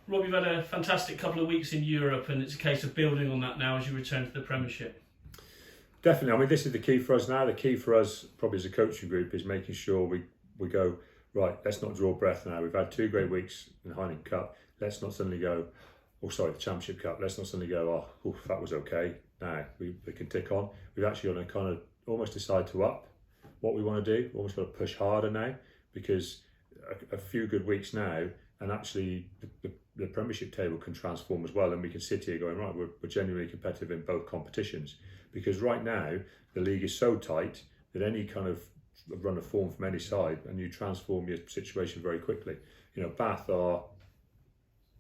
Rob, you've had a fantastic couple of weeks in Europe, and it's a case of building on that now as you return to the Premiership. Definitely. I mean, this is the key for us now. The key for us, probably as a coaching group, is making sure we go, right, let's not draw breath now. We've had 2 great weeks in the Heineken Cup. Let's not suddenly go, the Championship Cup. Let's not suddenly go, that was okay. Now we can tick on. We've actually got to kind of almost decide to up what we want to do. Almost got to push harder now, because a few good weeks now, and actually the Premiership table can transform as well, and we can sit here going, right, we're genuinely competitive in both competitions, because right now the league is so tight that any kind of run of form from any side, and you transform your situation very quickly. Bath are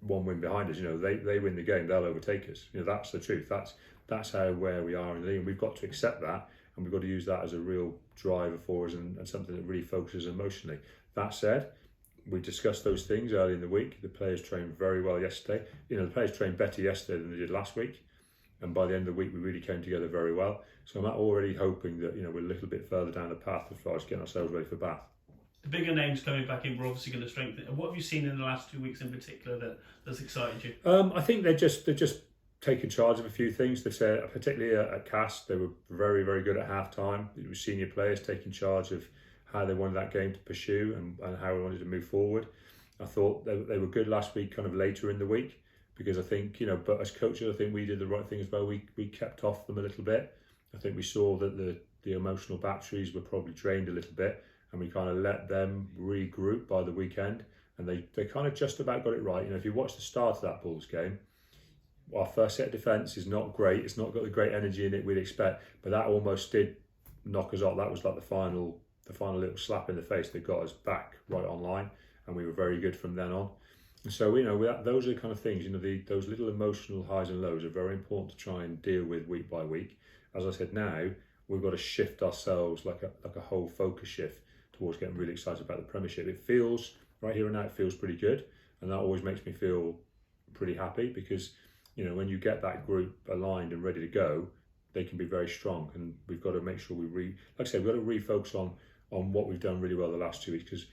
1 win behind us. They win the game, they'll overtake us. That's the truth. That's where we are in the league, and we've got to accept that, and we've got to use that as a real driver for us, and something that really focuses emotionally. That said, we discussed those things early in the week. The players trained very well yesterday. The players trained better yesterday than they did last week, and by the end of the week we really came together very well. So I'm already hoping that we're a little bit further down the path as far as getting ourselves ready for Bath. The bigger names coming back in were obviously going to strengthen. What have you seen in the last 2 weeks in particular that's excited you? I think they're just taken charge of a few things. They said, particularly at Cast, they were very, very good at half time. It was senior players taking charge of how they wanted that game to pursue and how we wanted to move forward. I thought they were good last week, kind of later in the week, because I think, but as coaches, I think we did the right thing as well. We kept off them a little bit. I think we saw that the emotional batteries were probably drained a little bit, and we kind of let them regroup by the weekend, and they kind of just about got it right. If you watch the start of that Bulls game, our first set of defence is not great. It's not got the great energy in it we'd expect, but that almost did knock us off. That was like the final little slap in the face that got us back right online, and we were very good from then on. And so those are the kind of things, those little emotional highs and lows are very important to try and deal with week by week. As I said, now we've got to shift ourselves like a whole focus shift towards getting really excited about the Premiership. It feels right here and now, it feels pretty good, and that always makes me feel pretty happy, because when you get that group aligned and ready to go, they can be very strong. And we've got to make sure we've got to refocus on what we've done really well the last 2 weeks, because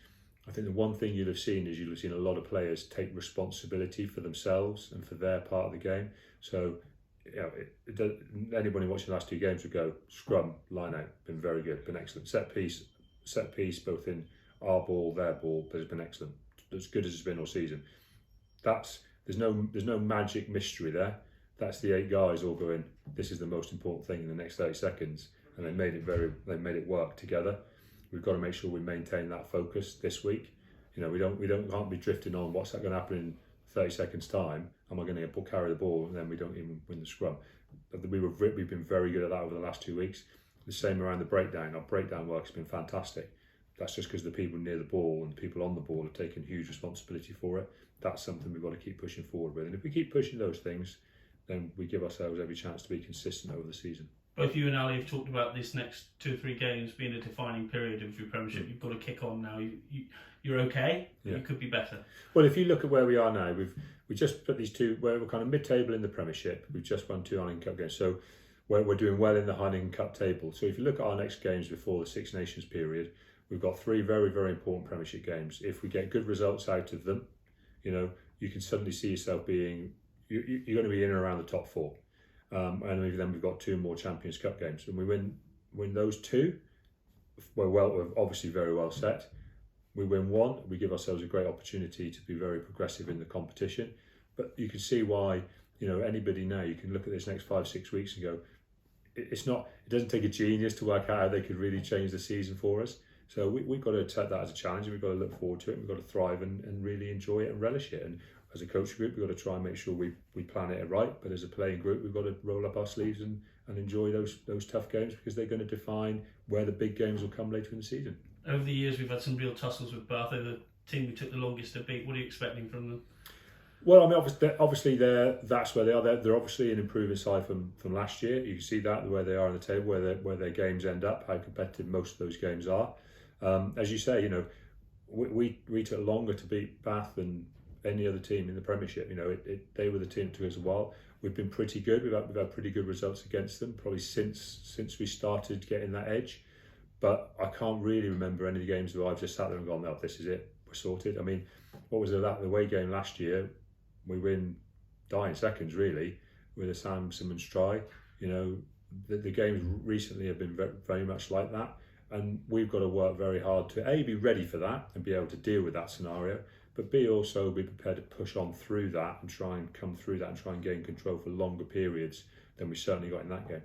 I think the one thing you'll have seen a lot of players take responsibility for themselves and for their part of the game. So anybody watching the last 2 games would go, scrum, line out, been very good, been excellent. Set piece, both in our ball, their ball, has been excellent, as good as it's been all season. There's no magic mystery there. That's the 8 guys all going, this is the most important thing in the next 30 seconds, and they made it work together. We've got to make sure we maintain that focus this week. Can't be drifting on what's that going to happen in 30 seconds time. Am I going to carry the ball and then we don't even win the scrum? We've been very good at that over the last 2 weeks. The same around the breakdown. Our breakdown work has been fantastic. That's just because the people near the ball and the people on the ball have taken huge responsibility for it. That's something we've got to keep pushing forward with. And if we keep pushing those things, then we give ourselves every chance to be consistent over the season. Both you and Ali have talked about this next 2 or 3 games being a defining period of your Premiership. You've got to kick on now. You're okay. Yeah. You could be better. Well, if you look at where we are now, we just put these 2. We're kind of mid-table in the Premiership. We've just won 2 Heineken Cup games, so we're doing well in the Heineken Cup table. So if you look at our next games before the Six Nations period, we've got 3 very, very important Premiership games. If we get good results out of them, you can suddenly see yourself being. You're going to be in and around the top 4. And then we've got 2 more Champions Cup games, and we win those 2. We're obviously very well set. We win 1, we give ourselves a great opportunity to be very progressive in the competition. But you can see why, anybody now, you can look at this next 5-6 weeks and go, it doesn't take a genius to work out how they could really change the season for us. So we've got to take that as a challenge, and we've got to look forward to it, and we've got to thrive and really enjoy it and relish it. And as a coaching group, we've got to try and make sure we plan it right, but as a playing group, we've got to roll up our sleeves and enjoy those tough games, because they're going to define where the big games will come later in the season. Over the years, we've had some real tussles with Bath. They're the team we took the longest to beat. What are you expecting from them? Well, I mean, obviously that's where they are. They're obviously an improving side from last year. You can see that where they are on the table, where their games end up, how competitive most of those games are. As you say, we took longer to beat Bath than any other team in the Premiership. They were the team that took us a while. We've been pretty good. We've had pretty good results against them, probably since we started getting that edge. But I can't really remember any of the games where I've just sat there and gone, "No, this is it. We're sorted." I mean, what was that away game last year? we win dying seconds really with a Sam Simmons try. You know, the games recently have been very much like that, and we've got to work very hard to A, be ready for that and be able to deal with that scenario, but B, also be prepared to push on through that and try and come through that and try and gain control for longer periods than we certainly got in that game.